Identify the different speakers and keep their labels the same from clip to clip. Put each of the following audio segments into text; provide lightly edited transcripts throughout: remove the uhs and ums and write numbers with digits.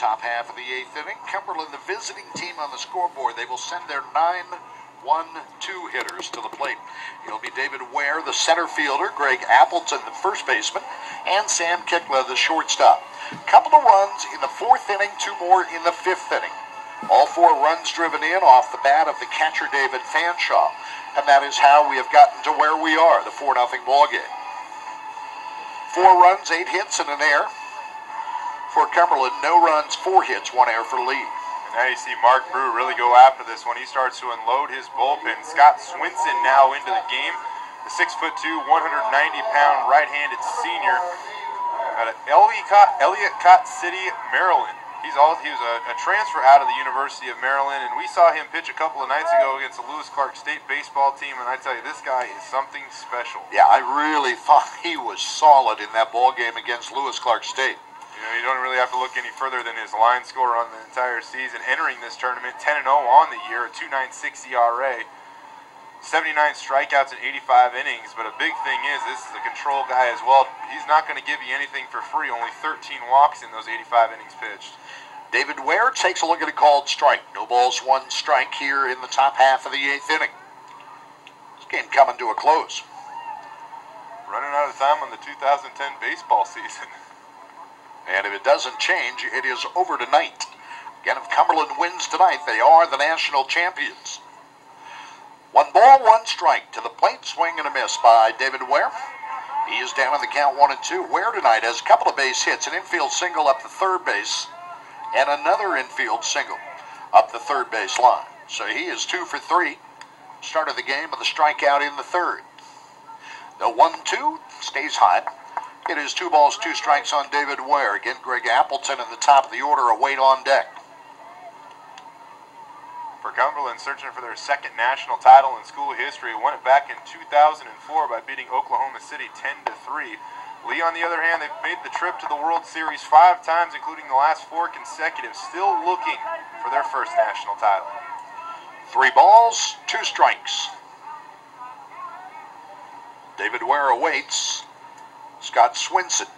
Speaker 1: top half of the 8th inning. Cumberland, the visiting team on the scoreboard. They will send their 9-1-2 hitters to the plate. It'll be David Ware, the center fielder, Greg Appleton, the first baseman, and Sam Kikla, the shortstop. Couple of runs in the 4th inning, 2 more in the 5th inning. All 4 runs driven in off the bat of the catcher David Fanshaw. And that is how we have gotten to where we are, the 4-0 ball game. 4 runs, 8 hits, and an error for Cumberland. No runs, 4 hits, 1 error for Lee.
Speaker 2: And now you see Mark Brew really go after this one. He starts to unload his bullpen. Scott Swinson now into the game. The 6'2", 190-pound right-handed senior out of Ellicott City, Maryland. He was a transfer out of the University of Maryland, and we saw him pitch a couple of nights ago against the Lewis Clark State baseball team, and I tell you, this guy is something special.
Speaker 1: Yeah, I really thought he was solid in that ball game against Lewis Clark State.
Speaker 2: You know, you don't really have to look any further than his line score on the entire season. Entering this tournament, 10-0 on the year, a 2.96 ERA, 79 strikeouts in 85 innings, but a big thing is this is a control guy as well. He's not going to give you anything for free, only 13 walks in those 85 innings pitched.
Speaker 1: David Ware takes a look at a called strike. No balls, 1 strike here in the top half of the 8th inning. This game coming to a close.
Speaker 2: Running out of time on the 2010 baseball season.
Speaker 1: And if it doesn't change, it is over tonight. Again, if Cumberland wins tonight, they are the national champions. 1 ball, 1 strike to the plate. Swing and a miss by David Ware. He is down on the count 1-2. Ware tonight has a couple of base hits, an infield single up the third base, and another infield single up the third base line. So he is 2 for 3. Started the game with a strikeout in the 3rd. The 1-2 stays high. It is 2 balls, 2 strikes on David Ware. Again, Greg Appleton in the top of the order, a wait on deck.
Speaker 2: For Cumberland, searching for their 2nd national title in school history, won it back in 2004 by beating Oklahoma City 10-3. Lee, on the other hand, they've made the trip to the World Series 5 times, including the last 4 consecutive, still looking for their first national title.
Speaker 1: 3 balls, 2 strikes. David Ware awaits. Scott Swinson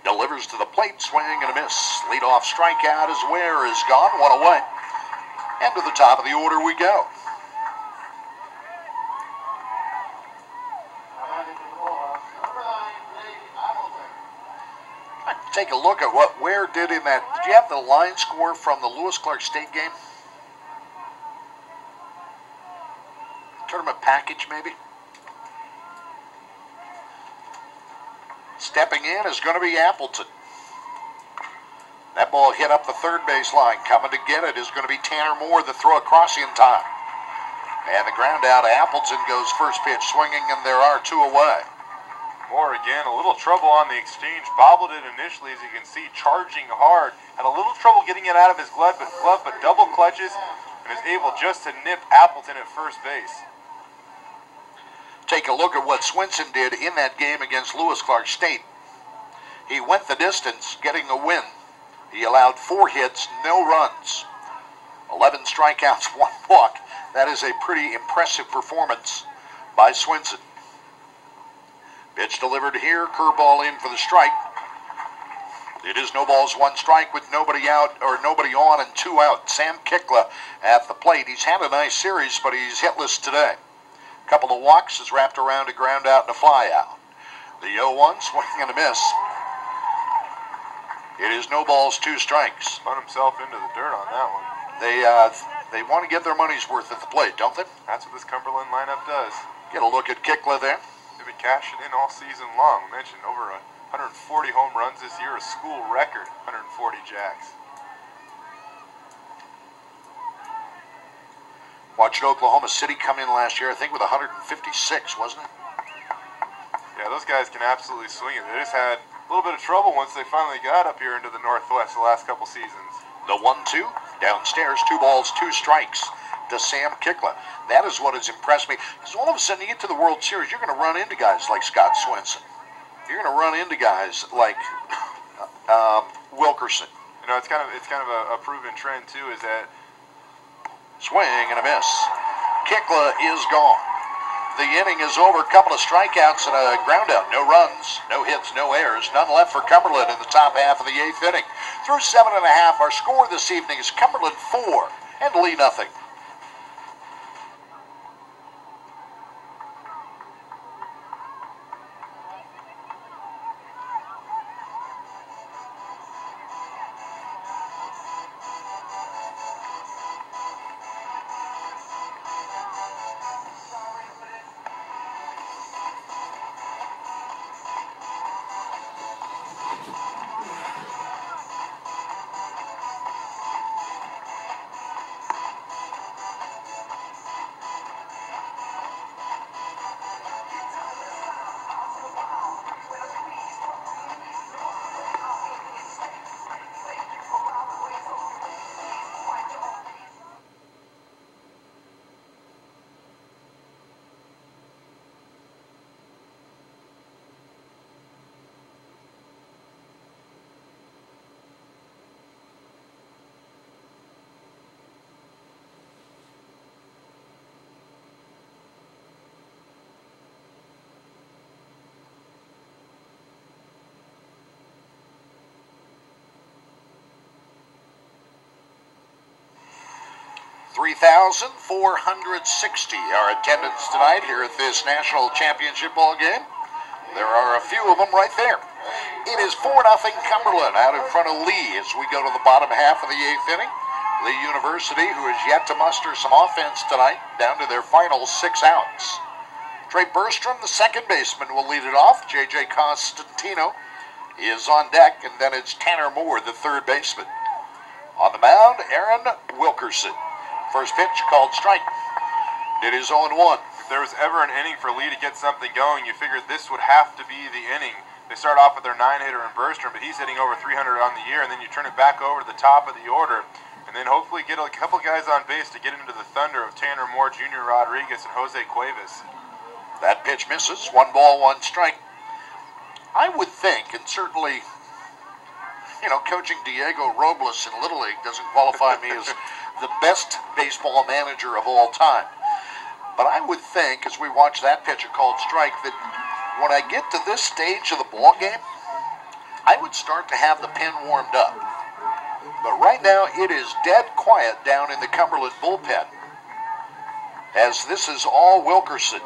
Speaker 1: delivers to the plate, swinging and a miss. Leadoff strikeout as Ware is gone, 1 away. And to the top of the order we go. Take a look at what Ware did in that. Did you have the line score from the Lewis Clark State game? Tournament package, maybe? Stepping in is going to be Appleton. That ball hit up the third base line. Coming to get it is going to be Tanner Moore, the throw across in time. And the ground out, Appleton goes first pitch swinging, and there are 2 away.
Speaker 2: Moore again, a little trouble on the exchange. Bobbled it initially, as you can see, charging hard. Had a little trouble getting it out of his glove, but double clutches and is able just to nip Appleton at first base.
Speaker 1: Take a look at what Swinson did in that game against Lewis Clark State. He went the distance, getting a win. He allowed 4 hits, no runs. 11 strikeouts, 1 walk. That is a pretty impressive performance by Swinson. Pitch delivered here, curveball in for the strike. It is no balls, 1 strike with nobody out, or nobody on and 2 out. Sam Kikla at the plate. He's had a nice series, but he's hitless today. Couple of walks is wrapped around a ground out and a fly out. The 0-1, swing and a miss. It is no balls, 2 strikes.
Speaker 2: Spun himself into the dirt on that one.
Speaker 1: They want to get their money's worth at the plate, don't they?
Speaker 2: That's what this Cumberland lineup does.
Speaker 1: Get a look at Kikla there.
Speaker 2: They've been cashing in all season long. We mentioned over 140 home runs this year, a school record, 140 jacks.
Speaker 1: Watched Oklahoma City come in last year, I think, with 156, wasn't it?
Speaker 2: Yeah, those guys can absolutely swing it. They just had a little bit of trouble once they finally got up here into the Northwest the last couple seasons.
Speaker 1: The 1-2, downstairs, 2 balls, 2 strikes to Sam Kikla. That is what has impressed me. Because all of a sudden you get to the World Series, you're going to run into guys like Scott Swinson. You're going to run into guys like Wilkerson.
Speaker 2: You know, it's kind of a proven trend too, is that
Speaker 1: swing and a miss. Kikla is gone. The inning is over. A couple of strikeouts and a ground out. No runs, no hits, no errors. None left for Cumberland in the top half of the 8th inning. Through 7.5, our score this evening is Cumberland 4 and Lee nothing. $3,460 our attendance tonight here at this national championship ball game. There are a few of them right there. It is 4-0 Cumberland out in front of Lee as we go to the bottom half of the 8th inning. Lee University, who has yet to muster some offense tonight, down to their final 6 outs. Trey Bergstrom, the second baseman, will lead it off. J.J. Constantino is on deck, and then it's Tanner Moore, the third baseman. On the mound, Aaron Wilkerson. First pitch called strike. It is 0-1.
Speaker 2: If there was ever an inning for Lee to get something going, you figured this would have to be the inning. They start off with their 9-hitter in Bergstrom, but he's hitting over 300 on the year, and then you turn it back over to the top of the order, and then hopefully get a couple guys on base to get into the thunder of Tanner Moore, Junior Rodriguez, and Jose Cuevas.
Speaker 1: That pitch misses. 1 ball, 1 strike. I would think, and certainly, coaching Diego Robles in Little League doesn't qualify me as the best baseball manager of all time. But I would think, as we watch that pitch called strike, that when I get to this stage of the ball game, I would start to have the pen warmed up. But right now, it is dead quiet down in the Cumberland bullpen, as this is all Wilkerson.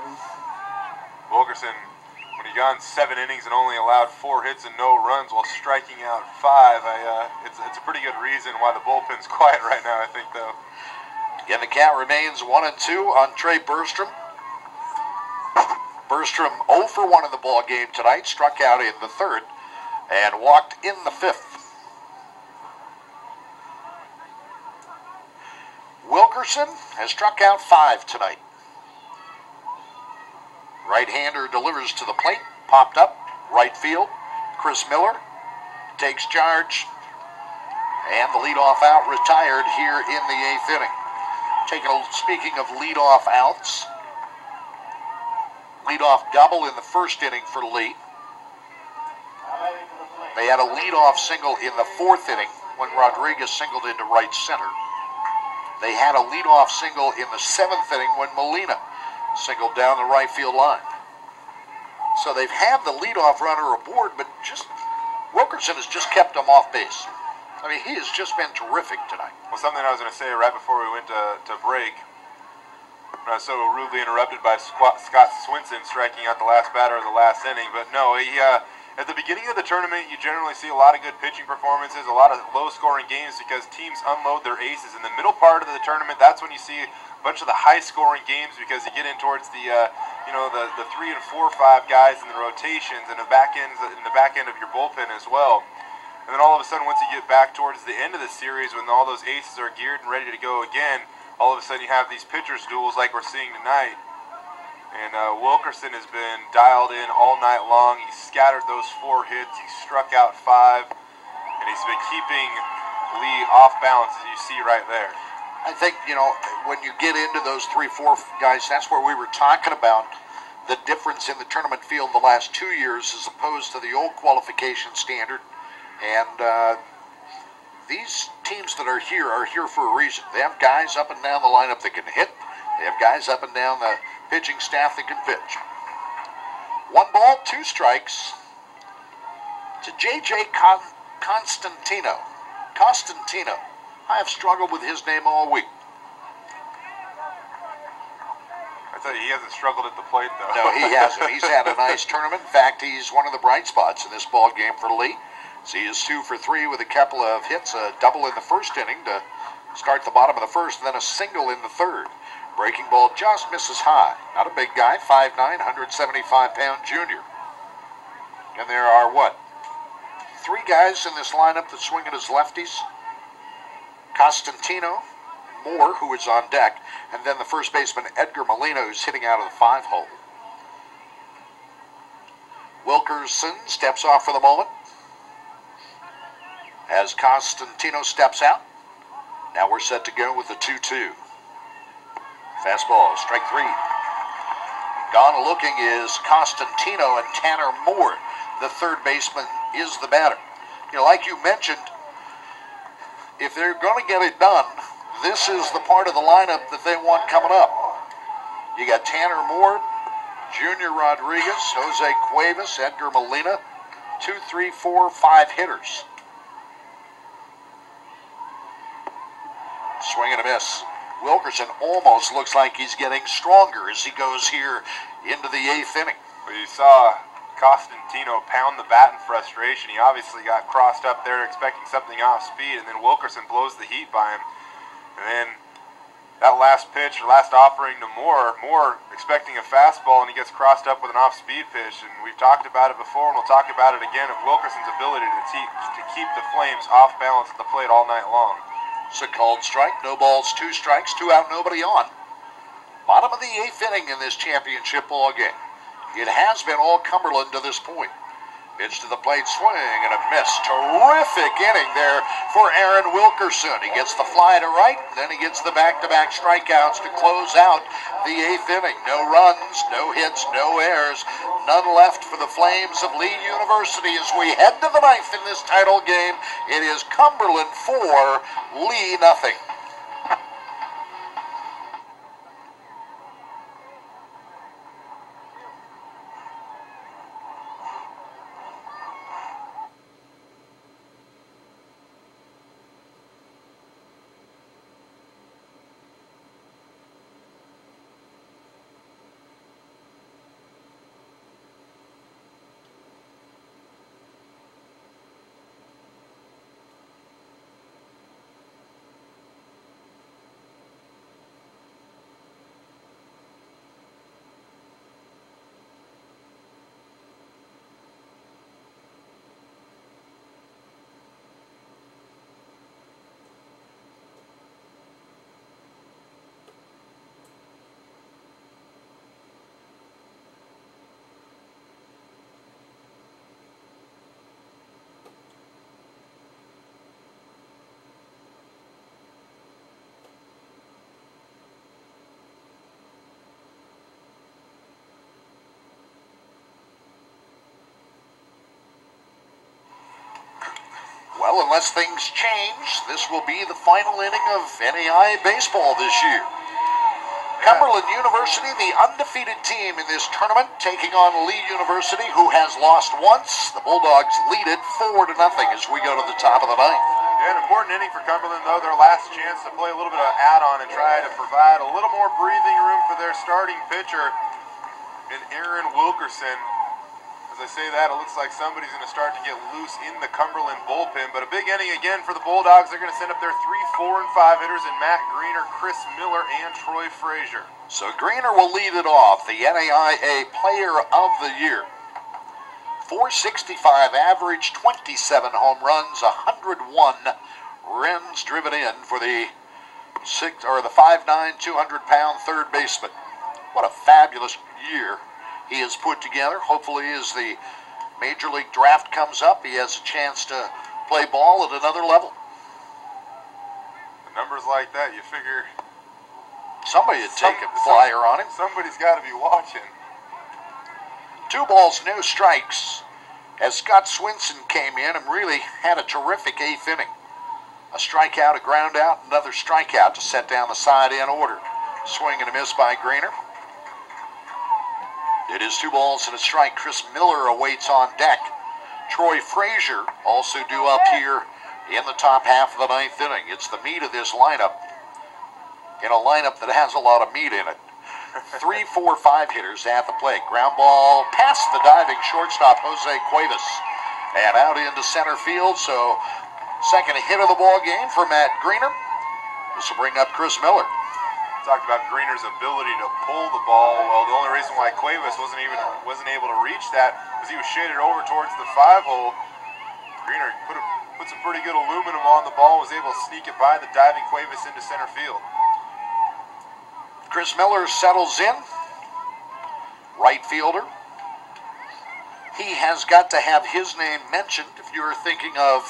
Speaker 2: Wilkerson, when he gone 7 innings and only allowed 4 hits and no runs while striking out 5, it's a pretty good reason why the bullpen's quiet right now, I think, though.
Speaker 1: And the count remains 1-2 on Trey Bergstrom. Bergstrom 0 for 1 in the ball game tonight, struck out in the 3rd and walked in the 5th. Wilkerson has struck out 5 tonight. Right-hander delivers to the plate, popped up, right field. Chris Miller takes charge, and the leadoff out retired here in the 8th inning. Speaking of leadoff outs, leadoff double in the 1st inning for Lee. They had a leadoff single in the 4th inning when Rodriguez singled into right center. They had a leadoff single in the 7th inning when Molina singled down the right field line. So they've had the leadoff runner aboard, but Wilkerson has just kept them off base. I mean, he has just been terrific tonight.
Speaker 2: Well, something I was going to say right before we went to break, when I was so rudely interrupted by Scott Swinson striking out the last batter of the last inning. But no, at the beginning of the tournament, you generally see a lot of good pitching performances, a lot of low-scoring games because teams unload their aces. In the middle part of the tournament, that's when you see a bunch of the high-scoring games because you get in towards the 3 and 4 or 5 guys in the rotations and the back end of your bullpen as well. And then all of a sudden, once you get back towards the end of the series, when all those aces are geared and ready to go again, all of a sudden you have these pitchers' duels like we're seeing tonight. And Wilkerson has been dialed in all night long. He scattered those 4 hits. He struck out 5. And he's been keeping Lee off balance, as you see right there.
Speaker 1: I think, when you get into those 3-4 guys, that's where we were talking about the difference in the tournament field the last 2 years as opposed to the old qualification standard. And these teams that are here for a reason. They have guys up and down the lineup that can hit, They have guys up and down the pitching staff that can pitch. 1 ball, 2 strikes to J.J. Constantino. I have struggled with his name all week.
Speaker 2: I tell you, he hasn't struggled at the plate, though.
Speaker 1: No, he hasn't. He's had a nice tournament. In fact, he's one of the bright spots in this ball game for Lee. So he is 2 for 3 with a couple of hits, a double in the first inning to start the bottom of the first, and then a single in the third. Breaking ball just misses high. Not a big guy, 5'9", 175-pound junior. And there are, 3 guys in this lineup that swing it as lefties. Constantino, Moore, who is on deck, and then the first baseman, Edgar Molina, who's hitting out of the 5-hole. Wilkerson steps off for the moment as Constantino steps out. Now we're set to go with the 2-2. Fastball, strike 3. Gone looking is Constantino, and Tanner Moore, the third baseman, is the batter. You know, like you mentioned, if they're going to get it done, this is the part of the lineup that they want coming up. You got Tanner Moore, Junior Rodriguez, Jose Cuevas, Edgar Molina, 2, 3, 4, 5 hitters. Swing and a miss. Wilkerson almost looks like he's getting stronger as he goes here into the 8th inning.
Speaker 2: Well, you saw Constantino pound the bat in frustration. He obviously got crossed up there expecting something off speed, and then Wilkerson blows the heat by him. And then that last pitch, or last offering to Moore expecting a fastball, and he gets crossed up with an off-speed pitch. And we've talked about it before, and we'll talk about it again, of Wilkerson's ability to keep the Flames off balance at the plate all night long.
Speaker 1: It's a called strike. No balls, 2 strikes, 2 out, nobody on. Bottom of the 8th inning in this championship ball game. It has been all Cumberland to this point. Pitch to the plate, swing and a miss. Terrific inning there for Aaron Wilkerson. He gets the fly to right, then he gets the back-to-back strikeouts to close out the 8th inning. No runs, no hits, no errors. None left for the Flames of Lee University as we head to the 9th in this title game. It is Cumberland 4, Lee nothing. Well, unless things change, this will be the final inning of NAIA baseball this year. Cumberland University, the undefeated team in this tournament, taking on Lee University, who has lost once. The Bulldogs lead it 4-0 as we go to the top of the 9th.
Speaker 2: Yeah, an important inning for Cumberland, though. Their last chance to play a little bit of add-on and try to provide a little more breathing room for their starting pitcher in Aaron Wilkerson. As I say that, it looks like somebody's going to start to get loose in the Cumberland bullpen. But a big inning again for the Bulldogs. They're going to send up their 3, 4, and 5 hitters in Matt Greener, Chris Miller, and Troy Frazier.
Speaker 1: So Greener will lead it off, the NAIA Player of the Year. 465 average, 27 home runs, 101 runs driven in for the 5'9", 200-pound third baseman. What a fabulous year he has put together. Hopefully as the Major League draft comes up, he has a chance to play ball at another level.
Speaker 2: The numbers like that, you figure
Speaker 1: somebody would take a flyer on him.
Speaker 2: Somebody's got to be watching.
Speaker 1: 2 balls, no strikes, as Scott Swinson came in and really had a terrific 8th inning. A strikeout, a ground out, another strikeout to set down the side-in order. Swing and a miss by Greener. It is 2 balls and a strike. Chris Miller awaits on deck. Troy Frazier also due up here in the top half of the 9th inning. It's the meat of this lineup, in a lineup that has a lot of meat in it. 3, 4, 5 hitters at the plate. Ground ball past the diving shortstop, Jose Cuevas, and out into center field. So second hit of the ball game for Matt Greener. This will bring up Chris Miller.
Speaker 2: Talked about Greener's ability to pull the ball. Well, the only reason why Cuevas wasn't able to reach that was he was shaded over towards the 5-hole. Greener put some pretty good aluminum on the ball, was able to sneak it by the diving Cuevas into center field.
Speaker 1: Chris Miller settles in, right fielder. He has got to have his name mentioned if you're thinking of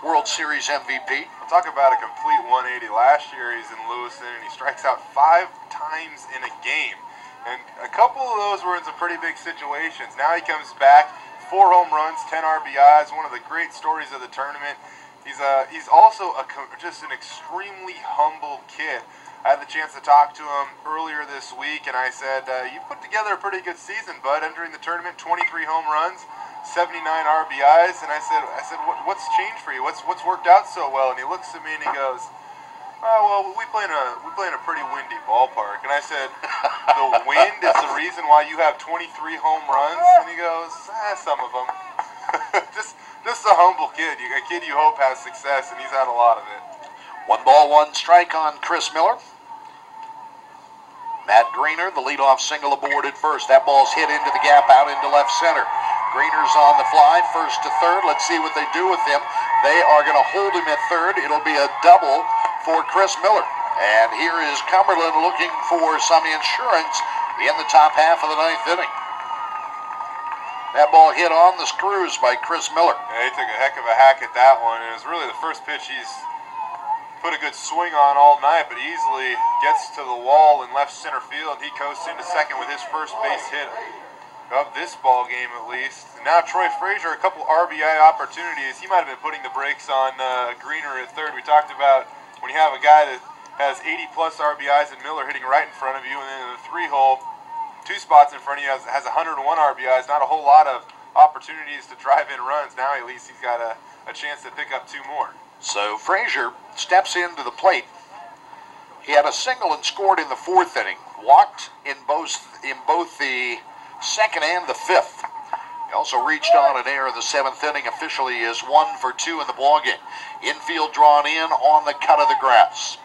Speaker 1: World Series MVP.
Speaker 2: We'll talk about a complete 180. Last year he's in Lewiston and he strikes out 5 times in a game. And a couple of those were in some pretty big situations. Now he comes back, 4 home runs, 10 RBIs, one of the great stories of the tournament. He's also just an extremely humble kid. I had the chance to talk to him earlier this week, and I said, you put together a pretty good season, bud, entering the tournament, 23 home runs, 79 RBIs, and I said, what's changed for you? What's worked out so well? And he looks at me and he goes, oh, well, we play in a pretty windy ballpark. And I said, the wind is the reason why you have 23 home runs? And he goes, some of them. just a humble kid, a kid you hope has success, and he's had a lot of it.
Speaker 1: 1 ball, 1 strike on Chris Miller. Matt Greener, the leadoff single aboard at first. That ball's hit into the gap, out into left center. Greener's on the fly, first to third. Let's see what they do with him. They are going to hold him at third. It'll be a double for Chris Miller. And here is Cumberland looking for some insurance in the top half of the 9th inning. That ball hit on the screws by Chris Miller.
Speaker 2: Yeah, he took a heck of a hack at that one. It was really the first pitch he's put a good swing on all night, but easily gets to the wall in left center field. He coasts into second with his first base hit of this ball game, at least. And now Troy Frazier, a couple RBI opportunities. He might have been putting the brakes on Greener at third. We talked about when you have a guy that has 80-plus RBIs and Miller hitting right in front of you, and then in the 3-hole, 2 spots in front of you has 101 RBIs. Not a whole lot of opportunities to drive in runs. Now at least he's got a chance to pick up 2 more.
Speaker 1: So Frazier steps into the plate. He had a single and scored in the 4th inning. Walked in both the 2nd and the 5th. He also reached on an error in the 7th inning. Officially is 1 for 2 in the ballgame. Infield drawn in on the cut of the grass.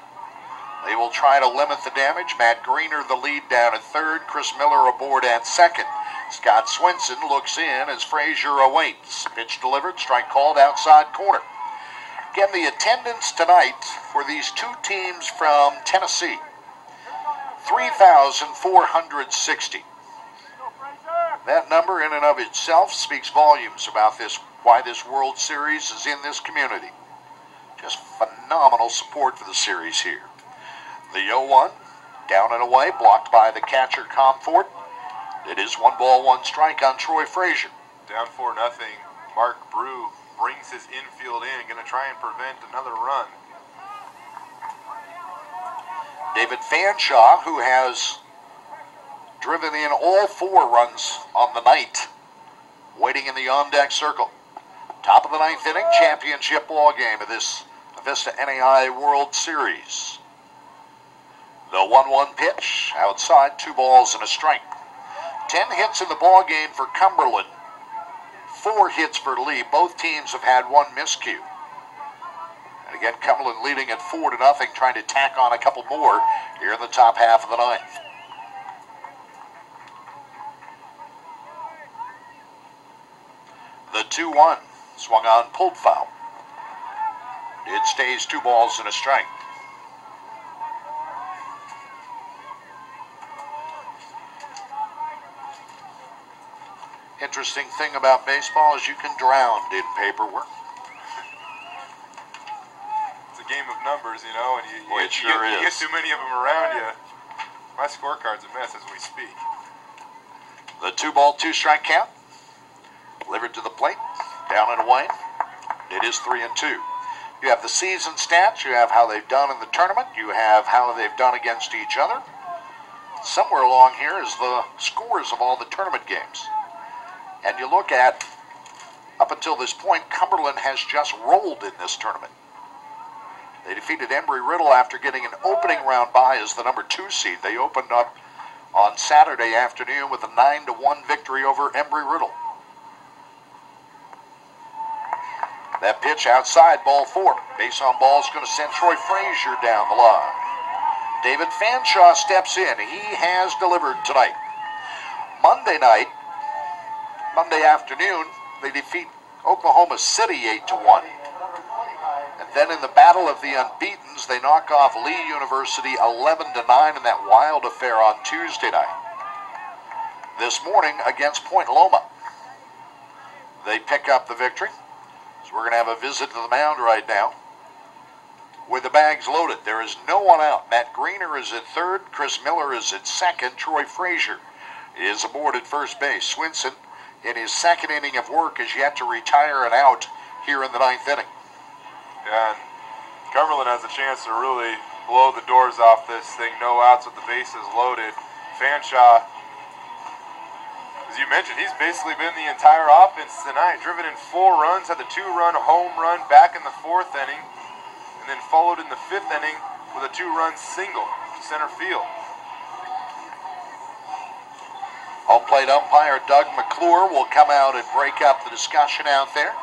Speaker 1: They will try to limit the damage. Matt Greener the lead down at third. Chris Miller aboard at second. Scott Swinson looks in as Frazier awaits. Pitch delivered, strike called outside corner. Again, the attendance tonight for these 2 teams from Tennessee, 3,460. That number in and of itself speaks volumes about why this World Series is in this community. Just phenomenal support for the series here. The 0-1, down and away, blocked by the catcher Comfort. It is 1 ball, 1 strike on Troy Frazier.
Speaker 2: Down 4-0. Mark Brew brings his infield in, going to try and prevent another run.
Speaker 1: David Fanshaw, who has driven in all 4 runs on the night, waiting in the on-deck circle. Top of the 9th inning, championship ball game of this Avista NAI World Series. The 1-1 pitch, outside, 2 balls and a strike. 10 hits in the ball game for Cumberland. 4 hits for Lee. Both teams have had 1 miscue. And again, Cumberland leading at 4-0, trying to tack on a couple more here in the top half of the 9th. The 2-1 swung on, pulled foul. It stays 2 balls and a strike. Interesting thing about baseball is you can drown in paperwork.
Speaker 2: It's a game of numbers, you know, and you get too many of them around you. My scorecard's a mess as we speak.
Speaker 1: The 2 ball, 2 strike count. Delivered to the plate, down and away. It is 3-2. You have the season stats, you have how they've done in the tournament, you have how they've done against each other. Somewhere along here is the scores of all the tournament games. And you look at, up until this point, Cumberland has just rolled in this tournament. They defeated Embry-Riddle after getting an opening round bye as the number 2 seed. They opened up on Saturday afternoon with a 9-1 victory over Embry-Riddle. That pitch outside, ball 4. Base on ball is going to send Troy Frazier down the line. David Fanshaw steps in. He has delivered tonight. Monday afternoon, they defeat Oklahoma City 8-1. And then in the battle of the unbeatens, they knock off Lee University 11-9 in that wild affair on Tuesday night. This morning against Point Loma, they pick up the victory. So we're going to have a visit to the mound right now with the bags loaded. There is no one out. Matt Greener is at third. Chris Miller is at second. Troy Frazier is aboard at first base. Swinson, in his second inning of work, is yet to retire an out here in the 9th inning.
Speaker 2: Yeah, and Cumberland has a chance to really blow the doors off this thing. No outs with the bases loaded. Fanshaw, as you mentioned, he's basically been the entire offense tonight. Driven in 4 runs, had the 2-run home run back in the 4th inning, and then followed in the 5th inning with a 2-run single to center field.
Speaker 1: Home plate umpire Doug McClure will come out and break up the discussion out there.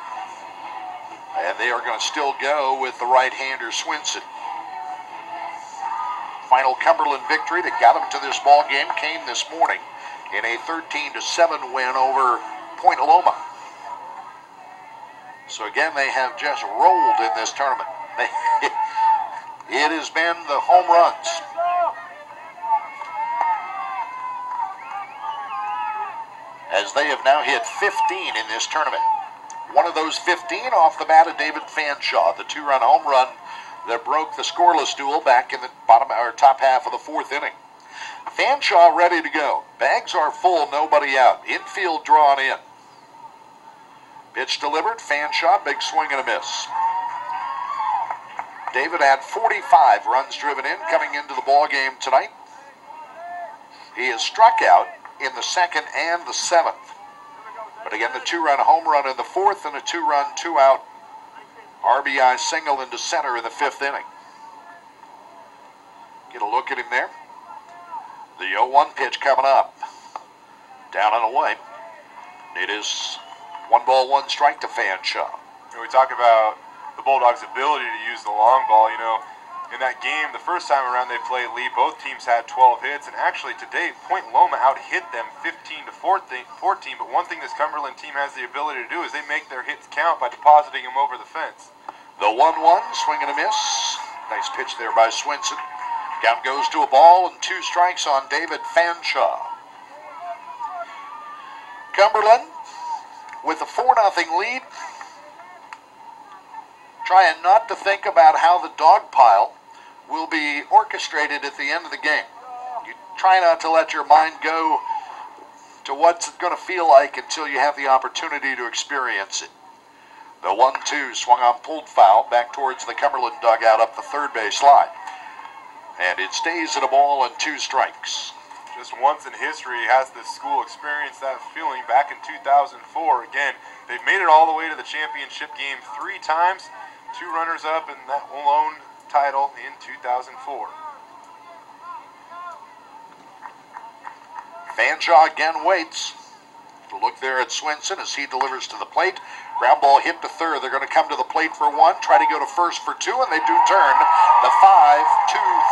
Speaker 1: And they are going to still go with the right-hander Swinson. Final Cumberland victory that got them to this ball game came this morning in a 13-7 win over Point Loma. So again, they have just rolled in this tournament. It has been the home runs. As they have now hit 15 in this tournament. One of those 15 off the bat of David Fanshaw, the 2-run home run that broke the scoreless duel back in the top half of the 4th inning. Fanshaw ready to go. Bags are full, nobody out. Infield drawn in. Pitch delivered, Fanshaw, big swing and a miss. David had 45 runs driven in coming into the ball game tonight. He is struck out in the 2nd and the 7th. But again, the 2-run home run in the 4th and a 2-run, 2-out RBI single into center in the 5th inning. Get a look at him there. The 0-1 pitch coming up. Down and away. It is 1 ball, 1 strike to Fanshaw.
Speaker 2: We talk about the Bulldogs' ability to use the long ball. You know, in that game, the first time around they played Lee, both teams had 12 hits, and actually today, Point Loma out-hit them 15-14. But one thing this Cumberland team has the ability to do is they make their hits count by depositing them over the fence.
Speaker 1: The 1-1, swing and a miss. Nice pitch there by Swinson. Count goes to a ball and 2 strikes on David Fanshaw. Cumberland with a 4-0 lead, trying not to think about how the dog pile will be orchestrated at the end of the game. You try not to let your mind go to what's it going to feel like until you have the opportunity to experience it. The 1-2 swung on, pulled foul back towards the Cumberland dugout up the third base line. And it stays at a ball and 2 strikes.
Speaker 2: Just once in history has this school experienced that feeling back in 2004. Again, they've made it all the way to the championship game 3 times. 2 runners up in that lone title in 2004.
Speaker 1: Fanshaw again waits. To look there at Swinson as he delivers to the plate. Ground ball hit to third. They're going to come to the plate for 1, try to go to first for 2, and they do turn. The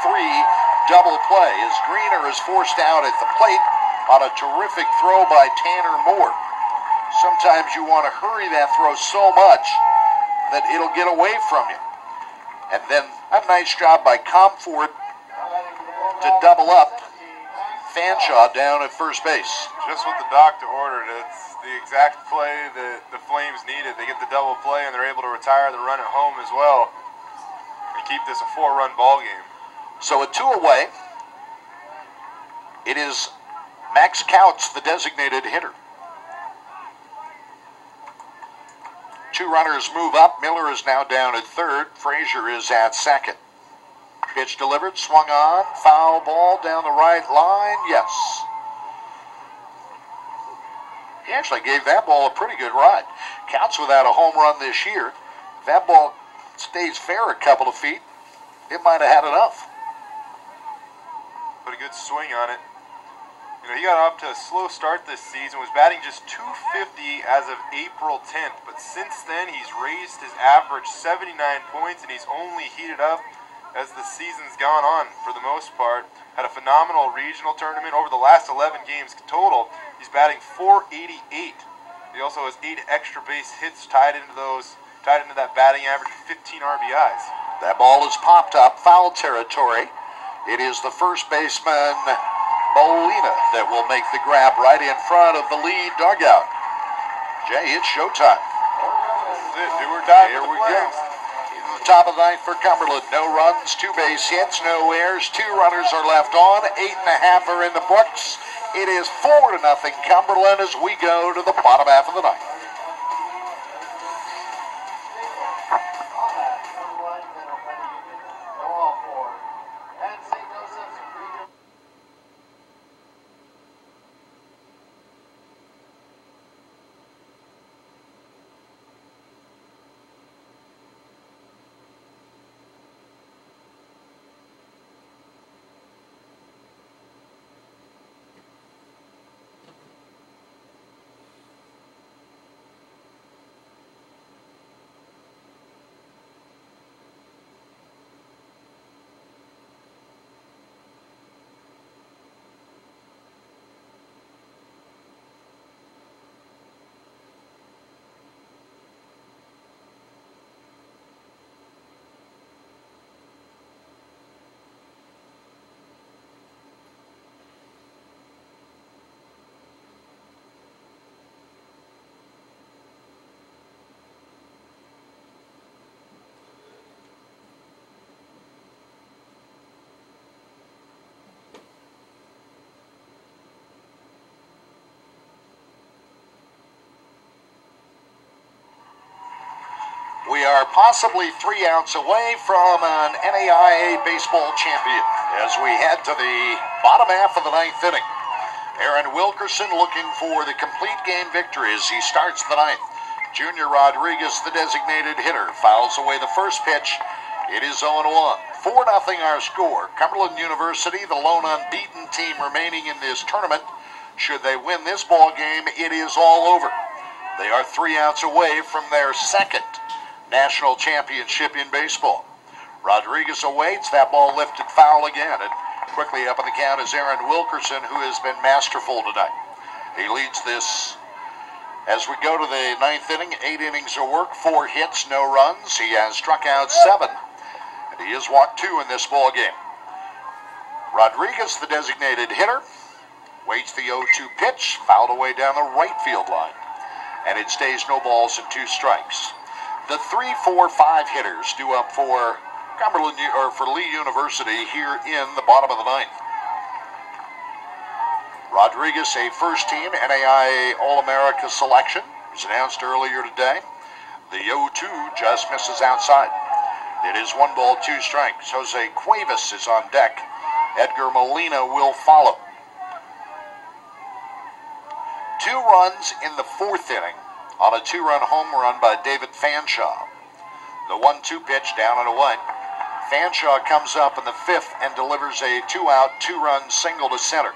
Speaker 1: 5-2-3 double play as Greener is forced out at the plate on a terrific throw by Tanner Moore. Sometimes you want to hurry that throw so much that it'll get away from you. And then a nice job by Comfort to double up Fanshaw down at first base.
Speaker 2: Just what the doctor ordered. It's the exact play that the Flames needed. They get the double play and they're able to retire the run at home as well and keep this a 4-run ball game.
Speaker 1: So a 2 away. It is Max Couts, the designated hitter. Two runners move up. Miller is now down at third. Frazier is at second. Pitch delivered, swung on, foul ball down the right line. Yes. He actually gave that ball a pretty good ride. Counts without a home run this year. If that ball stays fair a couple of feet, it might have had enough.
Speaker 2: Put a good swing on it. You know, he got off to a slow start this season, was batting just .250 as of April 10th, but since then he's raised his average 79 points, and he's only heated up as the season's gone on for the most part. Had a phenomenal regional tournament. Over the last 11 games total, he's batting .488. He also has 8 extra base hits tied into that batting average of 15 RBIs.
Speaker 1: That ball is popped up, foul territory. It is the first baseman, Molina, that will make the grab right in front of the lead dugout. Jay, it's showtime.
Speaker 2: That's it. Do or die.
Speaker 1: Here we go. Top of the ninth for Cumberland. No runs, 2 base hits, no errors. 2 runners are left on. 8.5 are in the books. It is 4-0 Cumberland as we go to the bottom half of the ninth. We are possibly 3 outs away from an NAIA baseball champion as we head to the bottom half of the ninth inning. Aaron Wilkerson looking for the complete game victory as he starts the ninth. Junior Rodriguez, the designated hitter, fouls away the first pitch. It is 0-1. 4-0 our score. Cumberland University, the lone unbeaten team remaining in this tournament. Should they win this ball game, it is all over. They are 3 outs away from their second national championship in baseball. Rodriguez awaits. That ball lifted foul again. And quickly up on the count is Aaron Wilkerson, who has been masterful tonight. He leads this as we go to the ninth inning. 8 innings of work, 4 hits, no runs. He has struck out 7, and he has walked 2 in this ball game. Rodriguez, the designated hitter, waits the 0-2 pitch, fouled away down the right field line, and it stays no balls and 2 strikes. The 3, 4, 5 hitters due up for Cumberland or for Lee University here in the bottom of the ninth. Rodriguez, a first-team NAIA All-America selection, was announced earlier today. The 0-2 just misses outside. It is 1 ball, 2 strikes. Jose Cuevas is on deck. Edgar Molina will follow. 2 runs in the 4th inning on a 2-run home run by David Fanshaw. The 1-2 pitch down and away. Fanshaw comes up in the 5th and delivers a 2-out, 2-run single to center.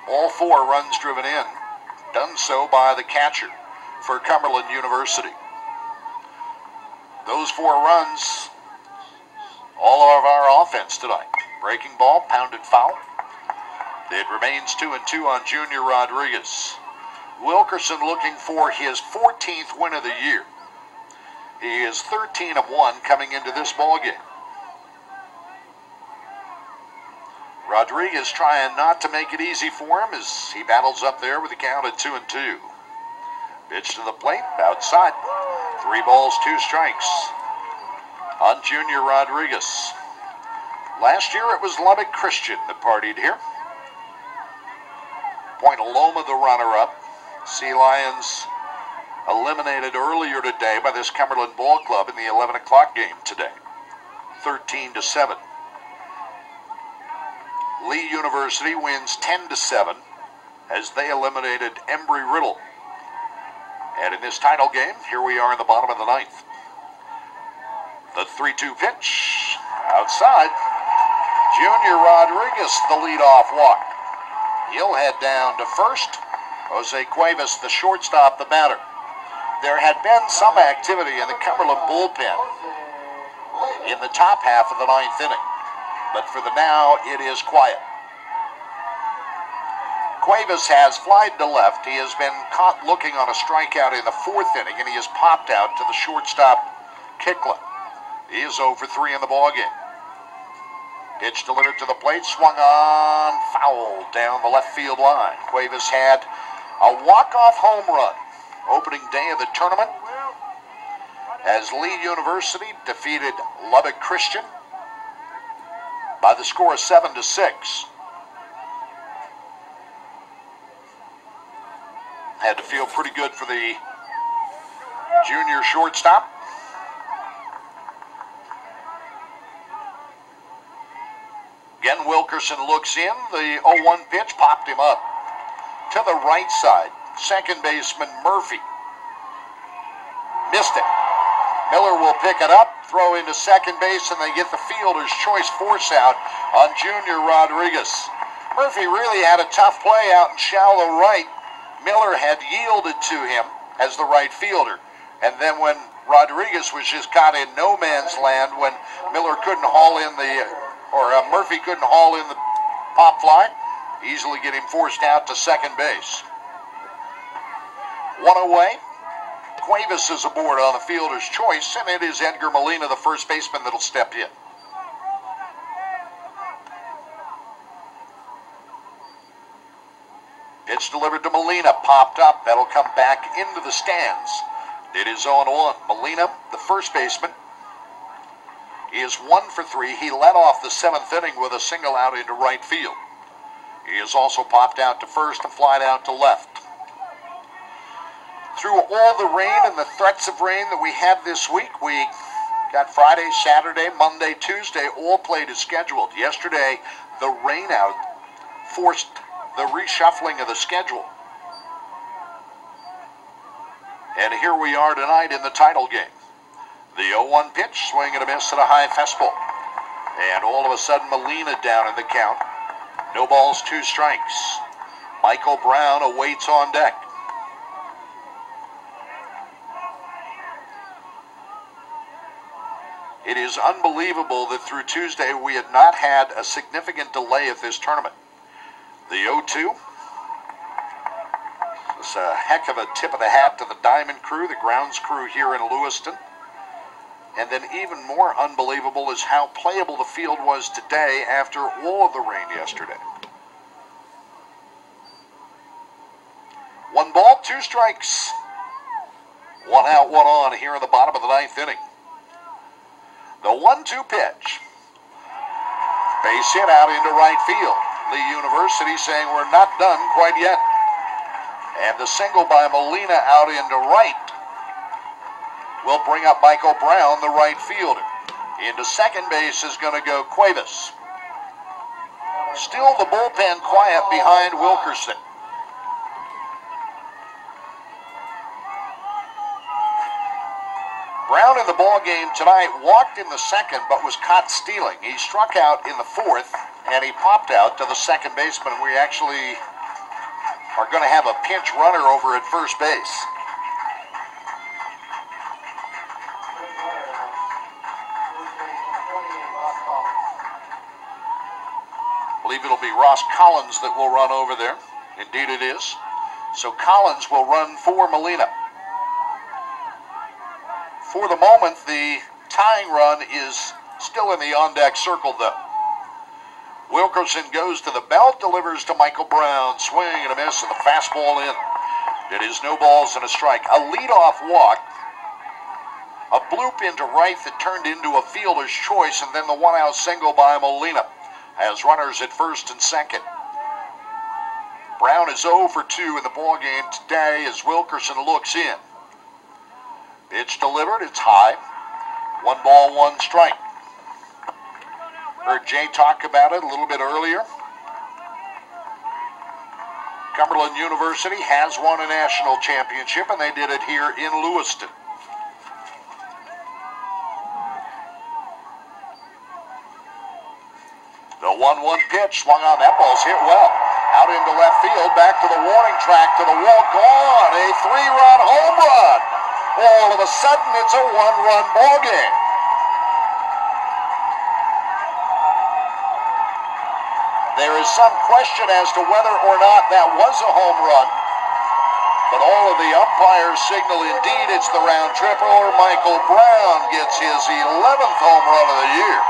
Speaker 1: All 4 runs driven in, done so by the catcher for Cumberland University. Those 4 runs, all of our offense tonight. Breaking ball, pounded foul. It remains 2-2 on Junior Rodriguez. Wilkerson looking for his 14th win of the year. He is 13-1 coming into this ballgame. Rodriguez trying not to make it easy for him as he battles up there with a count at 2-2. Pitch to the plate, outside. 3 balls, 2 strikes on Junior Rodriguez. Last year it was Lubbock Christian that partied here. Point Loma the runner-up. Sea Lions eliminated earlier today by this Cumberland Ball Club in the 11 o'clock game today, 13-7. Lee University wins 10-7 as they eliminated Embry-Riddle. And in this title game, here we are in the bottom of the ninth. The 3-2 pitch, outside. Junior Rodriguez, the leadoff walk. He'll head down to first. Jose Cuevas, the shortstop, the batter. There had been some activity in the Cumberland bullpen in the top half of the ninth inning, but for the now, it is quiet. Cuevas has flied to left. He has been caught looking on a strikeout in the fourth inning, and he has popped out to the shortstop, Kikla. He is 0 for 3 in the ballgame. Pitch delivered to the plate, swung on, foul down the left field line. Cuevas had a walk-off home run opening day of the tournament as Lee University defeated Lubbock Christian by the score of 7-6. Had to feel pretty good for the junior shortstop. Again, Wilkerson looks in. The 0-1 pitch popped him up to the right side. Second baseman Murphy missed it. Miller will pick it up, throw into second base, and they get the fielder's choice force out on Junior Rodriguez. Murphy really had a tough play out in shallow right. Miller had yielded to him as the right fielder. And then when Rodriguez was just caught in no man's land, when Miller couldn't haul in Murphy couldn't haul in the pop fly, easily get him forced out to second base. One away. Cuevas is aboard on the fielder's choice, and it is Edgar Molina, the first baseman, that'll step in. Pitch delivered to Molina, popped up. That'll come back into the stands. It is 0-1. Molina, the first baseman, he is 1 for 3. He led off the seventh inning with a single out into right field. He has also popped out to first and flied out to left. Through all the rain and the threats of rain that we had this week, we got Friday, Saturday, Monday, Tuesday, all played as scheduled. Yesterday, the rain out forced the reshuffling of the schedule. And here we are tonight in the title game. The 0-1 pitch, swing and a miss and a high fastball. And all of a sudden, Molina down in the count. No balls, 2 strikes. Michael Brown awaits on deck. It is unbelievable that through Tuesday we had not had a significant delay of this tournament. The 0-2. It's a heck of a tip of the hat to the Diamond crew, the grounds crew here in Lewiston. And then even more unbelievable is how playable the field was today after all of the rain yesterday. 1 ball, 2 strikes. 1 out, 1 on here in the bottom of the ninth inning. The 1-2 pitch. Base hit out into right field. Lee University saying we're not done quite yet. And the single by Molina out into right will bring up Michael Brown, the right fielder. Into second base is going to go Cuevas. Still the bullpen quiet behind Wilkerson. Brown in the ball game tonight walked in the second but was caught stealing. He struck out in the fourth and he popped out to the second baseman. We actually are going to have a pinch runner over at first base. I believe it'll be Ross Collins that will run over there. Indeed it is. So Collins will run for Molina. For the moment, the tying run is still in the on-deck circle, though. Wilkerson goes to the belt, delivers to Michael Brown. Swing and a miss, and the fastball in. It is no balls and a strike. A leadoff walk. A bloop into right that turned into a fielder's choice, and then the 1-out single by Molina has runners at first and second. Brown is 0 for 2 in the ballgame today as Wilkerson looks in. Pitch delivered. It's high. 1 ball, 1 strike. Heard Jay talk about it a little bit earlier. Cumberland University has won a national championship, and they did it here in Lewiston. The 1-1 pitch swung on. That ball's hit well. Out into left field, back to the warning track, to the wall, gone. A 3-run home run. All of a sudden, it's a 1-run ball game. There is some question as to whether or not that was a home run, but all of the umpires signal indeed it's the round tripper. Michael Brown gets his 11th home run of the year.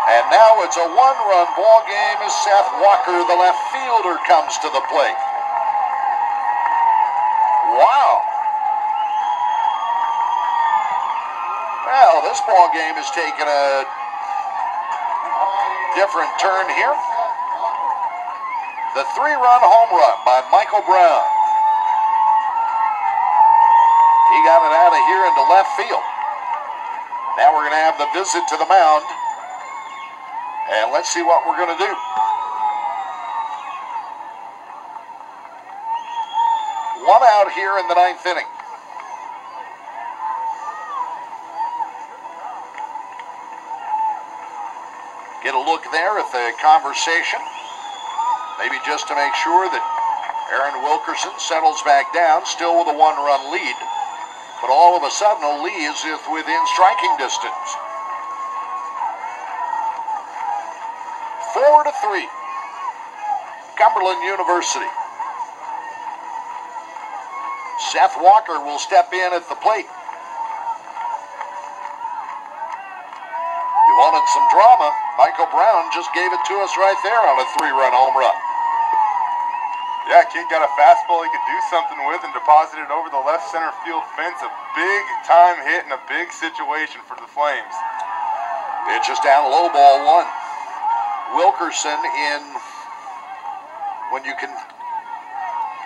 Speaker 1: And now it's a 1-run ball game as Seth Walker, the left fielder, comes to the plate. Wow. Well, this ball game has taken a different turn here. The 3-run home run by Michael Brown. He got it out of here into left field. Now we're going to have the visit to the mound. And let's see what we're going to do. 1 out here in the 9th inning. Get a look there at the conversation. Maybe just to make sure that Aaron Wilkerson settles back down, still with a 1-run lead. But all of a sudden, Lee is within striking distance. 4-3. Cumberland University. Seth Walker will step in at the plate. You wanted some drama. Michael Brown just gave it to us right there on a 3-run home run.
Speaker 2: Yeah, kid got a fastball he could do something with and deposited over the left center field fence. A big-time hit in a big situation for the Flames.
Speaker 1: Pitch is down low, ball 1. Wilkerson in, when you can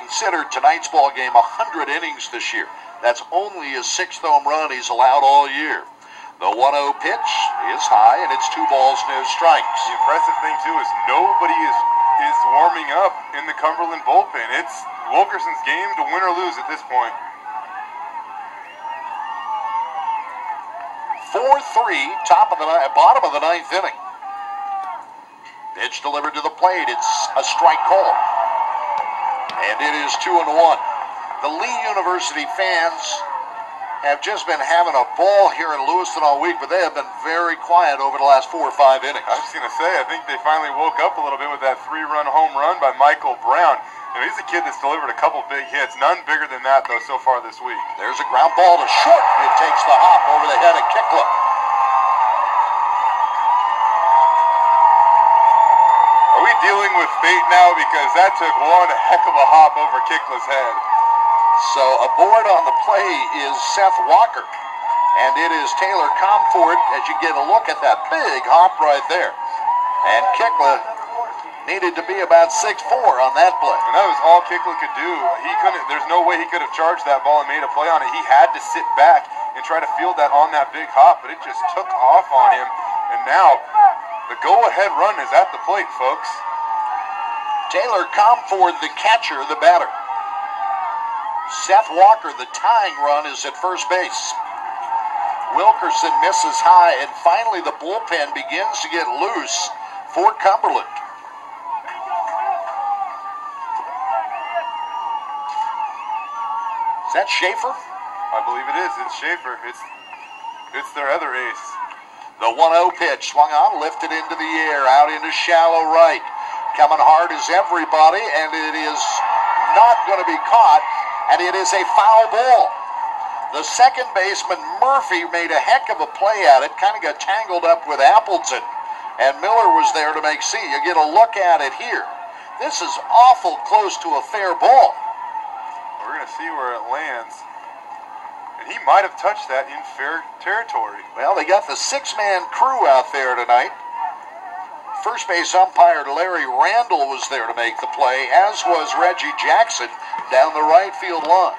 Speaker 1: consider tonight's ball game 100 innings this year. That's only his 6th home run he's allowed all year. The 1-0 pitch is high, and it's 2 balls, no strikes.
Speaker 2: The impressive thing, too, is nobody is warming up in the Cumberland bullpen. It's Wilkerson's game to win or lose at this point.
Speaker 1: 4-3, bottom of the 9th inning. Pitch delivered to the plate. It's a strike call. And it is 2-1. The Lee University fans have just been having a ball here in Lewiston all week, but they have been very quiet over the last 4 or 5 innings.
Speaker 2: I was going to say, I think they finally woke up a little bit with that 3-run home run by Michael Brown. You know, he's a kid that's delivered a couple big hits, none bigger than that, though, so far this week.
Speaker 1: There's a ground ball to short. It takes the hop over the head of Kikla.
Speaker 2: Are we dealing with fate now? Because that took one heck of a hop over Kikla's head.
Speaker 1: So aboard on the play is Seth Walker, and it is Taylor Comfort as you get a look at that big hop right there. And Kikla needed to be about 6'4" on that play.
Speaker 2: And that was all Kikla could do. There's no way he could have charged that ball and made a play on it. He had to sit back and try to field that on that big hop, but it just took off on him. And now the go-ahead run is at the plate, folks.
Speaker 1: Taylor Comfort, the catcher, the batter. Seth Walker, the tying run, is at first base. Wilkerson misses high, and finally the bullpen begins to get loose for Cumberland. Is that Schaefer?
Speaker 2: I believe it is. It's Schaefer. It's their other ace.
Speaker 1: The 1-0 pitch swung on, lifted into the air, out into shallow right. Coming hard as everybody, and it is not going to be caught. And it is a foul ball. The second baseman, Murphy, made a heck of a play at it, kind of got tangled up with Appleton, and Miller was there to make see. You get a look at it here. This is awful close to a fair ball.
Speaker 2: We're going to see where it lands. And he might have touched that in fair territory.
Speaker 1: Well, they got the 6-man crew out there tonight. First base umpire Larry Randall was there to make the play, as was Reggie Jackson down the right field line.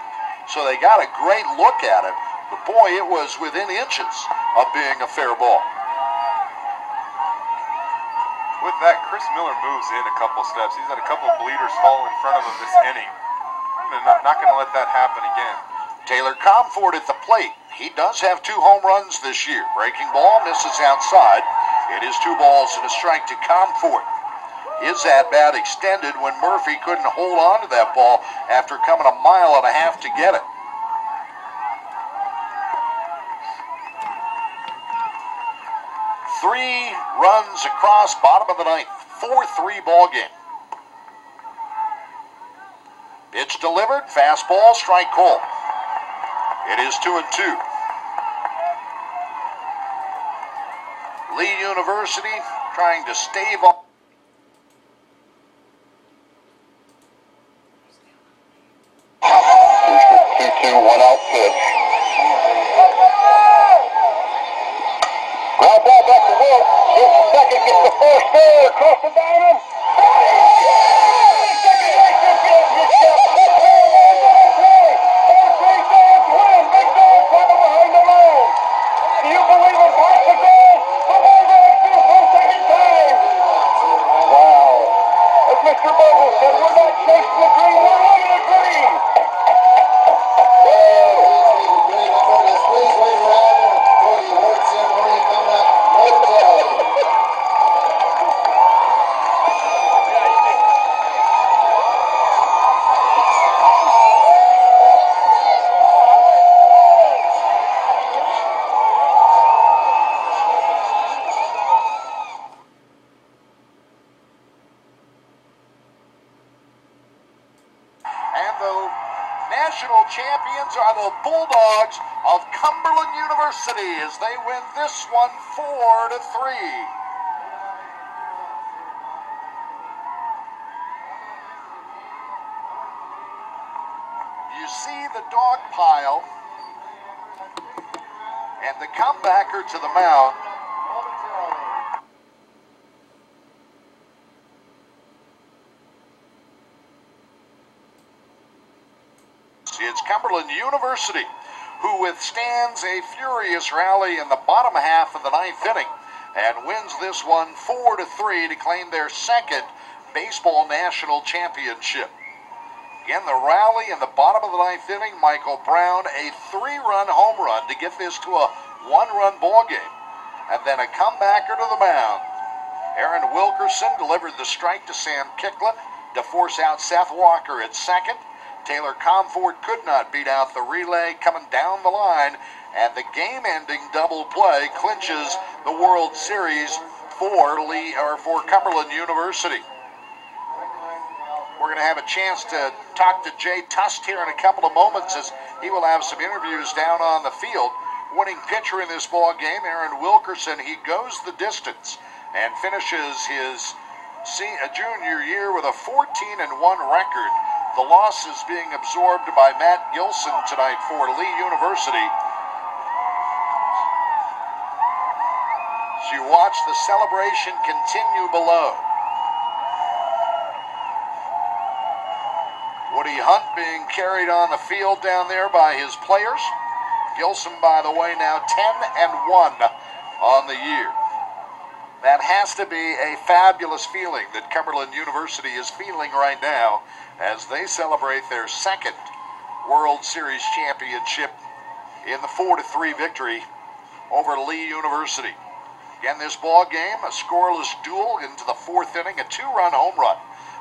Speaker 1: So they got a great look at it. But boy, it was within inches of being a fair ball.
Speaker 2: With that, Chris Miller moves in a couple steps. He's had a couple bleeders fall in front of him this inning. Not going to let that happen again.
Speaker 1: Taylor Comfort at the plate. He does have 2 home runs this year. Breaking ball misses outside. It is 2 balls and a strike to Comfort. His at-bat extended when Murphy couldn't hold on to that ball after coming 1.5 miles to get it. Three runs across, bottom of the ninth. 4-3 ball game. Pitch delivered, fastball, strike call. It is 2-2. Lee University trying to stave off.
Speaker 3: Here's the 2-2, 1-out pitch. Ground ball back to Wilt. Gets the second, gets the first there, across the diamond. Second right to field, hit shot. Big dog coming behind the mound. Do you believe it? Past the goal. The Bulldogs do for a second time. Wow. As Mr. Bogle said, we're not chasing the green, we're living the green.
Speaker 1: National champions are the Bulldogs of Cumberland University as they win this one 4-3. You see the dog pile and the comebacker to the mound. It's Cumberland University who withstands a furious rally in the bottom half of the ninth inning and wins this one 4-3 to claim their second baseball national championship. Again, the rally in the bottom of the ninth inning, Michael Brown, a 3-run home run to get this to a 1-run ball game, and then a comebacker to the mound. Aaron Wilkerson delivered the strike to Sam Kicklett to force out Seth Walker at second. Taylor Comfort could not beat out the relay coming down the line, and the game-ending double play clinches the World Series for Cumberland University. We're going to have a chance to talk to Jay Tust here in a couple of moments as he will have some interviews down on the field. Winning pitcher in this ball game, Aaron Wilkerson, he goes the distance and finishes his junior year with a 14-1 record. The loss is being absorbed by Matt Gilson tonight for Lee University. As you watch the celebration continue below. Woody Hunt being carried on the field down there by his players. Gilson, by the way, now 10-1 on the year. That has to be a fabulous feeling that Cumberland University is feeling right now as they celebrate their second World Series championship in the 4-3 victory over Lee University. Again, this ball game, a scoreless duel into the 4th inning, a 2-run home run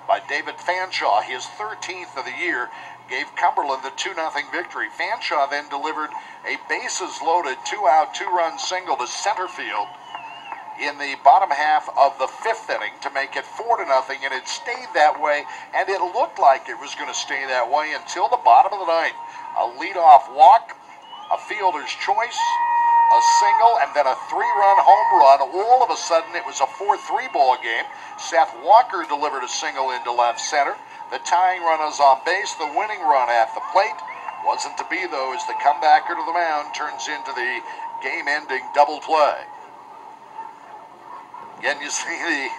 Speaker 1: by David Fanshaw, his 13th of the year, gave Cumberland the 2-0 victory. Fanshaw then delivered a bases-loaded 2-out, 2-run single to center field in the bottom half of the 5th inning to make it 4-0, and it stayed that way, and it looked like it was going to stay that way until the bottom of the 9th. A leadoff walk, a fielder's choice, a single, and then a 3-run home run. All of a sudden, it was a 4-3 ball game. Seth Walker delivered a single into left center. The tying run is on base, the winning run at the plate. Wasn't to be, though, as the comebacker to the mound turns into the game-ending double play. Again, you see the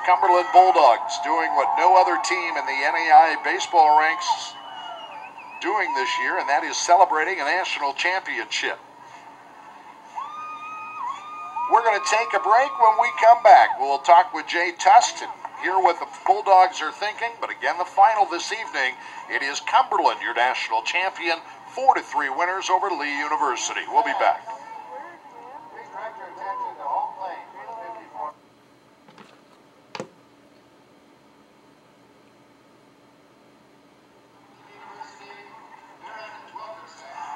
Speaker 1: Cumberland Bulldogs doing what no other team in the NAIA baseball ranks doing this year, and that is celebrating a national championship. We're going to take a break. When we come back, we'll talk with Jay Tust and hear what the Bulldogs are thinking. But again, the final this evening, it is Cumberland, your national champion, 4-3 winners over Lee University. We'll be back.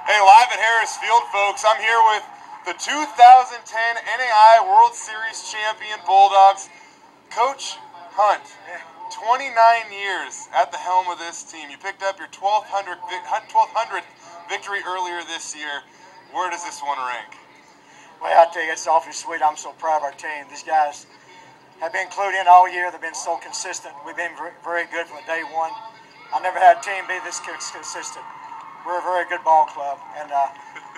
Speaker 2: Hey, live at Harris Field, folks, I'm here with the 2010 NAI World Series champion Bulldogs, Coach Hunt. 29 years at the helm of this team. You picked up your 1200th victory earlier this year. Where does this one rank?
Speaker 4: Well, I tell you, it's awfully sweet. I'm so proud of our team. These guys have been clued in all year. They've been so consistent. We've been very good from day one. I never had a team be this consistent. We're a very good ball club, and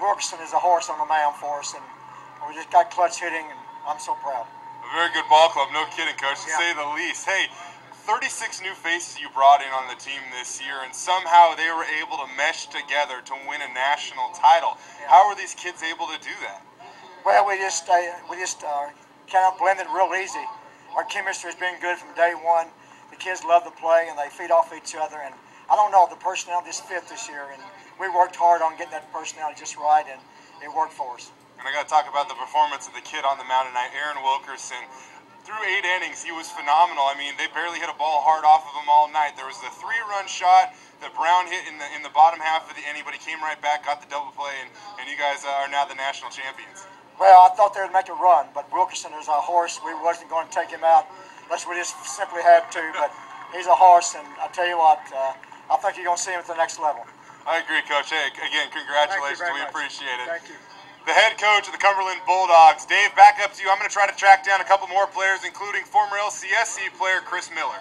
Speaker 4: Wilkerson is a horse on the mound for us, and we just got clutch hitting, and I'm so proud.
Speaker 2: A very good ball club, no kidding, Coach, to say the least. Hey, 36 new faces you brought in on the team this year, and somehow they were able to mesh together to win a national title.
Speaker 4: Yeah.
Speaker 2: How were these kids able to do that?
Speaker 4: Well, we just kind of blended real easy. Our chemistry has been good from day one. The kids love to play, and they feed off each other. And I don't know, the personnel just fit this year, and we worked hard on getting that personnel just right, and it worked for us.
Speaker 2: And I got to talk about the performance of the kid on the mound tonight, Aaron Wilkerson. Through 8 innings, he was phenomenal. I mean, they barely hit a ball hard off of him all night. There was the 3-run shot that Brown hit in the bottom half of the inning, but he came right back, got the double play, and you guys are now the national champions.
Speaker 4: Well, I thought they would make a run, but Wilkerson is our horse. We wasn't going to take him out unless we just simply had to, but he's a horse, and I tell you what, I think you're going to see him at the next level.
Speaker 2: I agree, Coach. Hey, again, congratulations. We appreciate it.
Speaker 4: Thank you.
Speaker 2: The head coach of the Cumberland Bulldogs. Dave, back up to you. I'm going to try to track down a couple more players, including former LCSC player Chris Miller.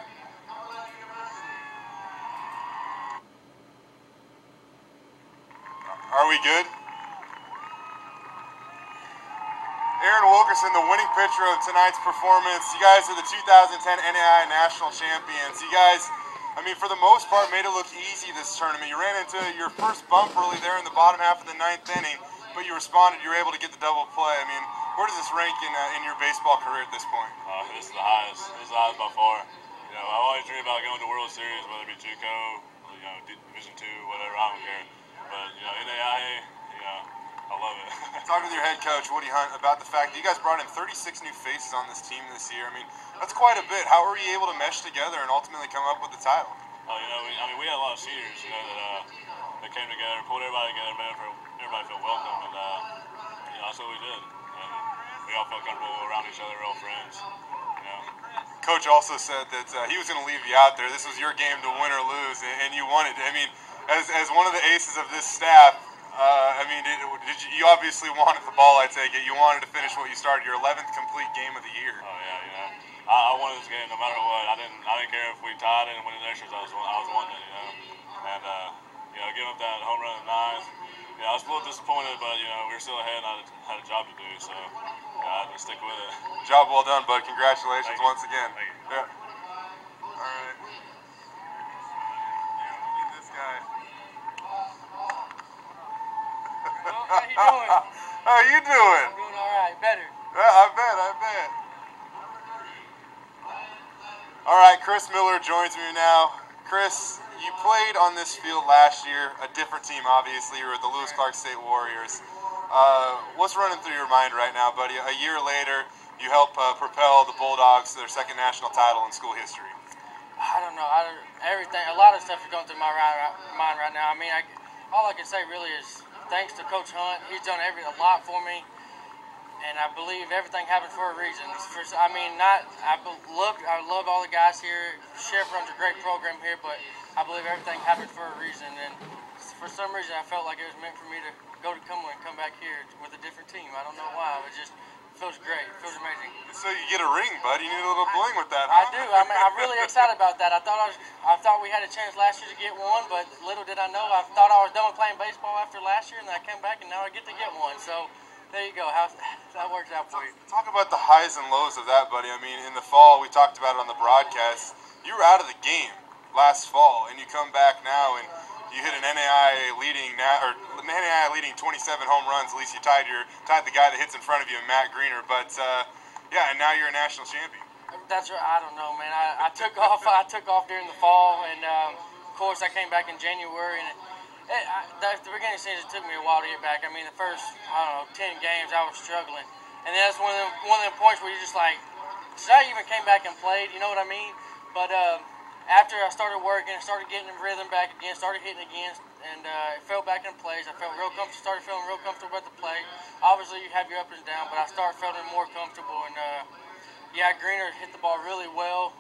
Speaker 2: Are we good? Aaron Wilkerson, the winning pitcher of tonight's performance. You guys are the 2010 NAI National Champions. You guys, I mean, for the most part, made it look easy this tournament. You ran into your first bump early there in the bottom half of the 9th inning, but you responded. You were able to get the double play. I mean, where does this rank in your baseball career at this point?
Speaker 5: This is the highest. This is the highest by far. You know, I always dream about going to World Series, whether it be JUCO, you know, Division II, whatever. I don't care. But you know, NAIA, you know, I love it.
Speaker 2: Talk with your head coach, Woody Hunt, about the fact that you guys brought in 36 new faces on this team this year. I mean, that's quite a bit. How were you able to mesh together and ultimately come up with the title?
Speaker 5: You know, we had a lot of seniors, you know, that came together, pulled everybody together, made everybody feel welcome, and you know, that's what we did. And we all felt comfortable around each other, we're all friends. You know.
Speaker 2: Coach also said that he was going to leave you out there. This was your game to win or lose, and you won it. I mean, as one of the aces of this staff, I mean, you obviously wanted the ball, I take it. You wanted to finish what you started, your 11th complete game of the year.
Speaker 5: Oh, yeah, you know. I wanted this game no matter what. I didn't care if we tied it and went in extras. I was wanting it, you know. And, you know, giving up that home run in the 9th, you know, I was a little disappointed, but, you know, we were still ahead and I had a job to do, so I had to stick with it.
Speaker 2: Job well done, bud. Congratulations once again.
Speaker 5: Thank you.
Speaker 2: Yeah. All right. Look at this guy.
Speaker 6: How you doing?
Speaker 2: How you doing?
Speaker 6: I'm doing all right. Better.
Speaker 2: Yeah, I bet. All right, Chris Miller joins me now. Chris, you played on this field last year, a different team, obviously. You were with the Lewis Clark State Warriors. What's running through your mind right now, buddy? A year later, you help propel the Bulldogs to their second national title in school history.
Speaker 6: I don't know. Everything. A lot of stuff is going through my mind right now. I mean, all I can say really is thanks to Coach Hunt. He's done a lot for me. And I believe everything happens for a reason. I love all the guys here. Sheriff runs a great program here, but I believe everything happens for a reason. And for some reason, I felt like it was meant for me to go to Cumberland and come back here with a different team. I don't know why. It just feels great. It feels amazing.
Speaker 2: So you get a ring, bud. You need a little bling with that, huh?
Speaker 6: I do. I mean, I'm really excited about that. I thought we had a chance last year to get one, but little did I know. I thought I was done with playing baseball after last year, and I came back, and now I get to get one. So there you go. How that works out for you.
Speaker 2: Talk about the highs and lows of that, buddy. I mean, in the fall, we talked about it on the broadcast. You were out of the game last fall, and you come back now, and you hit an NAIA leading 27 home runs. At least you tied the guy that hits in front of you, Matt Greener. But yeah, and now you're a national champion.
Speaker 6: That's right. I don't know, man. I took off. I took off during the fall, and of course I came back in January. And at the beginning of the season, it took me a while to get back. I mean, the first 10 games I was struggling, and that's one of them points where you're just like, should I even came back and played? You know what I mean? But after I started working, started getting the rhythm back again, started hitting again, and it fell back in place. I felt real comfortable. Started feeling real comfortable at the plate. Obviously, you have your ups and downs, but I started feeling more comfortable. And yeah, Greener hit the ball really well.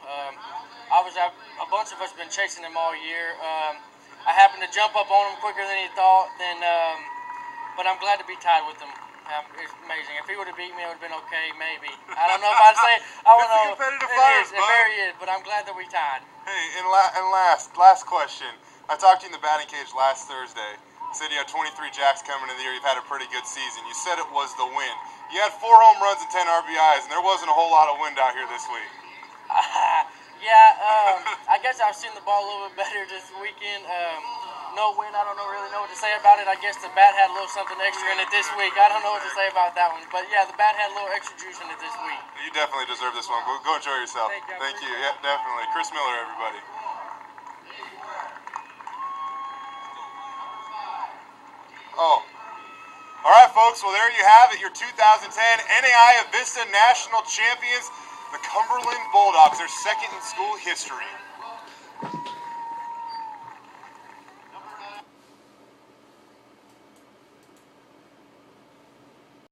Speaker 6: Obviously, a bunch of us have been chasing him all year. I happened to jump up on him quicker than he thought. But I'm glad to be tied with him. It's amazing. If he would have beat me, it would have been okay, maybe. I don't know if I'd say. I don't know.
Speaker 2: It's a competitive fight,
Speaker 6: It very is, but I'm glad that we tied.
Speaker 2: Hey, and last question. I talked to you in the batting cage last Thursday. You said you had 23 jacks coming in the year. You've had a pretty good season. You said it was the wind. You had 4 home runs and 10 RBIs, and there wasn't a whole lot of wind out here this week.
Speaker 6: Yeah, I guess I've seen the ball a little bit better this weekend. No wind, I don't really know what to say about it. I guess the bat had a little something extra in it this week. I don't know what to say about that one. But yeah, the bat had a little extra juice in it this week.
Speaker 2: You definitely deserve this one. Go enjoy yourself. Thank you. Yeah, definitely. Chris Miller, everybody. Oh. All right, folks. Well, there you have it. Your 2010 NAIA Vista National Champions, the Cumberland Bulldogs. Their second in school history.